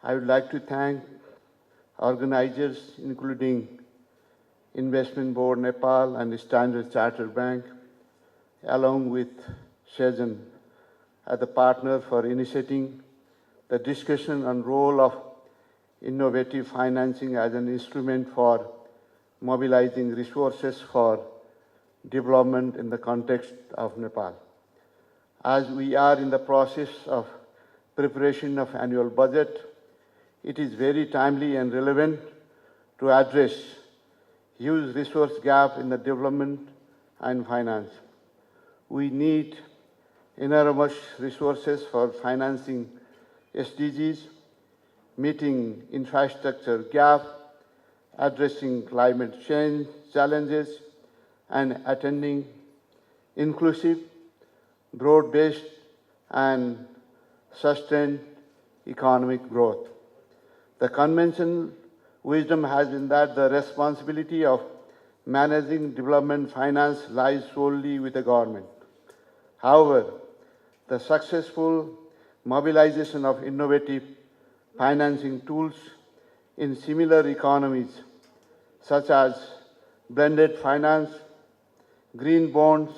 I would like to thank organizers, including Investment Board Nepal and the Standard Chartered Bank, along with Shajan as the partner for initiating the discussion on role of innovative financing as an instrument for mobilizing resources for development in the context of Nepal. As we are in the process of preparation of annual budget, it is very timely and relevant to address huge resource gap in the development and finance. We need enormous resources for financing SDGs, meeting infrastructure gap, addressing climate change challenges, and attending inclusive, broad-based, and sustained economic growth. The conventional wisdom has been that the responsibility of managing development finance lies solely with the government. However, the successful mobilization of innovative financing tools in similar economies, such as blended finance, green bonds,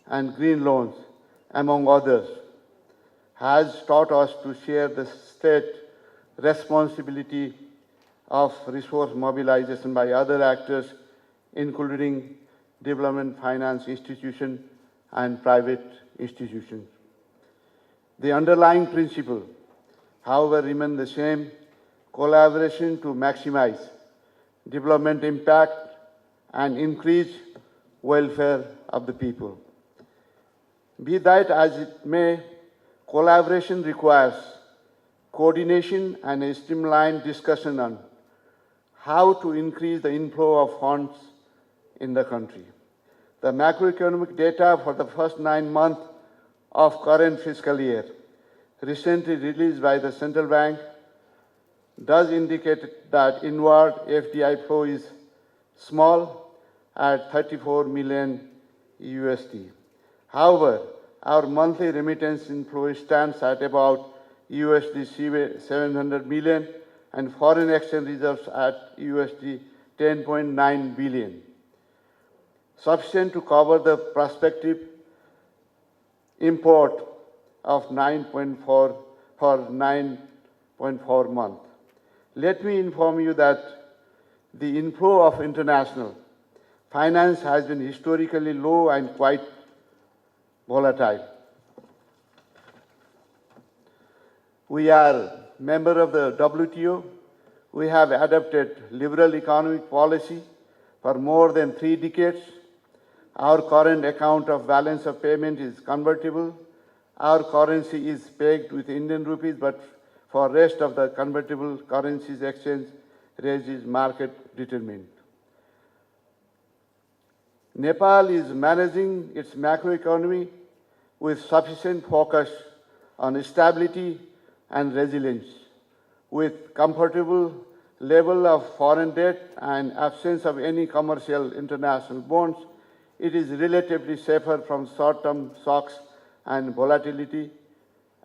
and green loans, among others, has taught us to share the state responsibility of resource mobilization by other actors, including development finance institutions and private institutions. The underlying principle, however, remains the same: collaboration to maximize development impact and increase welfare of the people. Be that as it may, collaboration requires coordination and a streamlined discussion on how to increase the inflow of funds in the country. The macroeconomic data for the first 9 months of current fiscal year, recently released by the central bank, does indicate that inward FDI flow is small at $34 million USD. However, our monthly remittance inflow stands at about USD 700 million and foreign exchange reserves at USD 10.9 billion, sufficient to cover the prospective import of 9.4 for 9.4 months. Let me inform you that the inflow of international finance has been historically low and quite volatile. We are member of the WTO. We have adopted liberal economic policy for more than 3 decades. Our current account of balance of payment is convertible. Our currency is pegged with Indian rupees, but for rest of the convertible currencies exchange rate is market determined. Nepal is managing its macroeconomy with sufficient focus on stability and resilience. With comfortable level of foreign debt and absence of any commercial international bonds, it is relatively safer from short-term shocks and volatility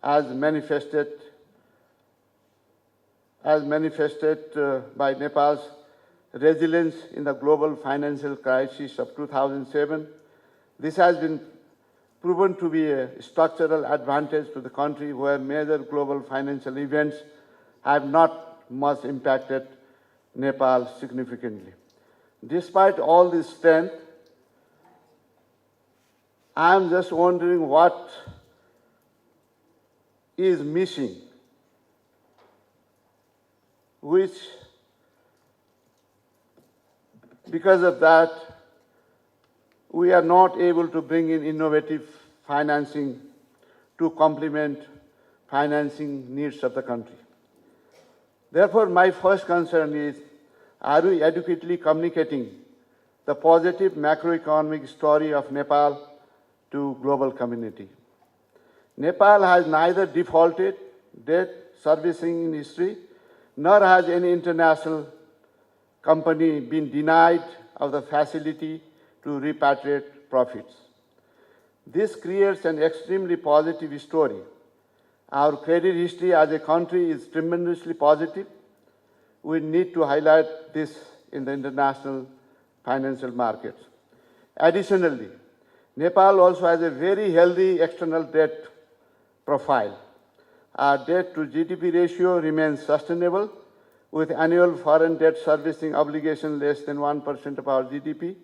as manifested by Nepal's resilience in the global financial crisis of 2007. This has been proven to be a structural advantage to the country, where major global financial events have not much impacted Nepal significantly. Despite all this strength, I am just wondering what is missing, which, because of that, we are not able to bring in innovative financing to complement financing needs of the country. Therefore, my first concern is, are we adequately communicating the positive macroeconomic story of Nepal to global community? Nepal has neither defaulted debt servicing in history, nor has any international company been denied of the facility to repatriate profits. This creates an extremely positive story. Our credit history as a country is tremendously positive. We need to highlight this in the international financial markets. Additionally, Nepal also has a very healthy external debt profile. Our debt to GDP ratio remains sustainable, with annual foreign debt servicing obligation less than 1% of our GDP.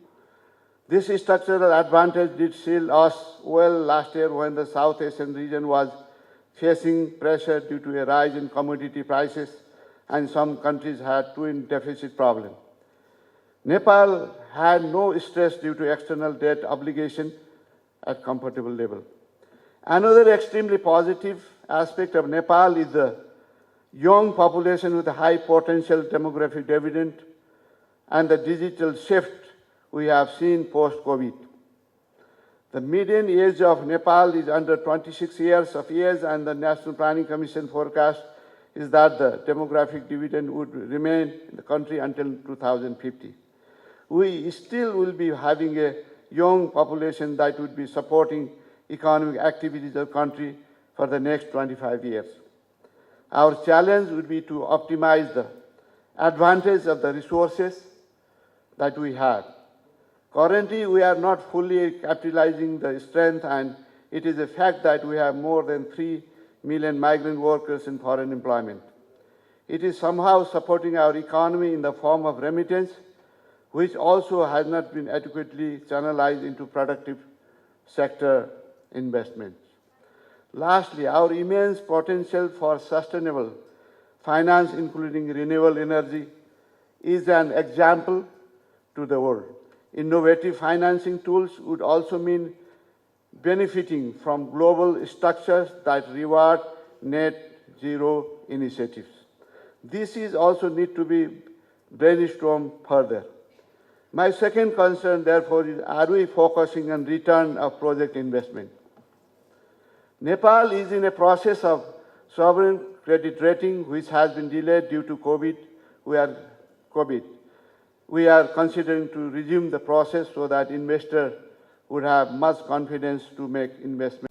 This structural advantage did shield us well last year when the South Asian region was facing pressure due to a rise in commodity prices and some countries had twin deficit problem. Nepal had no stress due to external debt obligation at comfortable level. Another extremely positive aspect of Nepal is the young population with a high potential demographic dividend and the digital shift we have seen post-COVID. The median age of Nepal is under 26 years of age, and the National Planning Commission forecast is that the demographic dividend would remain in the country until 2050. We still will be having a young population that would be supporting economic activities of the country for the next 25 years. Our challenge would be to optimize the advantage of the resources that we have. Currently, we are not fully capitalizing the strength, and it is a fact that we have more than 3 million migrant workers in foreign employment. It is somehow supporting our economy in the form of remittance, which also has not been adequately channelized into productive sector investments. Lastly, our immense potential for sustainable finance, including renewable energy, is an example to the world. Innovative financing tools would also mean benefiting from global structures that reward net zero initiatives. This is also need to be brainstormed further. My second concern, therefore, is are we focusing on return of project investment? Nepal is in a process of sovereign credit rating, which has been delayed due to COVID. We are considering to resume the process so that investors would have much confidence to make investment.